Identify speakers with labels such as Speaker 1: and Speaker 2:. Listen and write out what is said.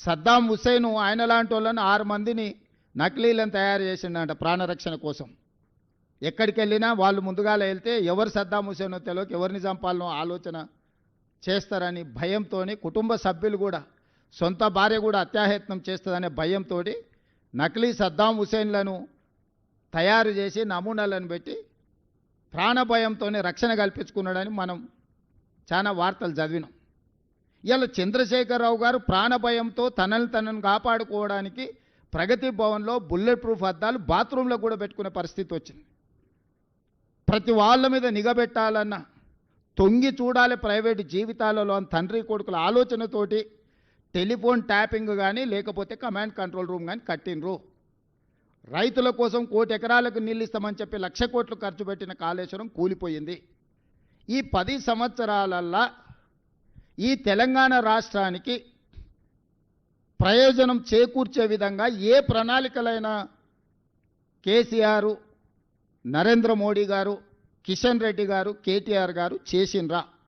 Speaker 1: సద్దాం హుస్సేన్ ఆయన లాంటి వాళ్ళని 6 మందిని నకిలీలను తయారు చేసిండంట ప్రాణరక్షణ కోసం. ఎక్కడికి వెళ్ళినా వాళ్ళు ముందుగా వెళ్తే ఎవరు సద్దాం హుస్సేనో తెలియక ఎవరిని చంపాలనో ఆలోచన చేస్తారని భయంతో కుటుంబ సభ్యులు కూడా సొంత భార్య కూడా అత్యాయత్నం చేస్తుందనే భయంతో నకిలీ సద్దాం హుస్సేన్లను తయారు చేసి నమూనాలను పెట్టి ప్రాణభయంతో రక్షణ కల్పించుకున్నాడని మనం చాలా వార్తలు చదివినాం. ఇలా చంద్రశేఖరరావు గారు ప్రాణభయంతో తనను కాపాడుకోవడానికి ప్రగతి భవన్లో బుల్లెట్ ప్రూఫ్ అద్దాలు బాత్రూంలో కూడా పెట్టుకునే పరిస్థితి వచ్చింది. ప్రతి వాళ్ళ మీద నిఘబెట్టాలన్న, తొంగి చూడాలి ప్రైవేటు జీవితాలలో అని తండ్రి కొడుకుల ఆలోచనతోటి టెలిఫోన్ ట్యాపింగ్ కానీ లేకపోతే కమాండ్ కంట్రోల్ రూమ్ కానీ కట్టినరు. రైతుల కోసం 1 కోటి ఎకరాలకు నీళ్ళు ఇస్తామని చెప్పి 1,00,000 కోట్లు ఖర్చు పెట్టిన కాళేశ్వరం కూలిపోయింది. ఈ 10 సంవత్సరాలల్లా ఈ తెలంగాణ రాష్ట్రానికి ప్రయోజనం చేకూర్చే విధంగా ఏ ప్రణాళికలైనా కేసీఆర్, నరేంద్ర మోడీ గారు, కిషన్ రెడ్డి గారు, కేటీఆర్ గారు చేసిండ్రా?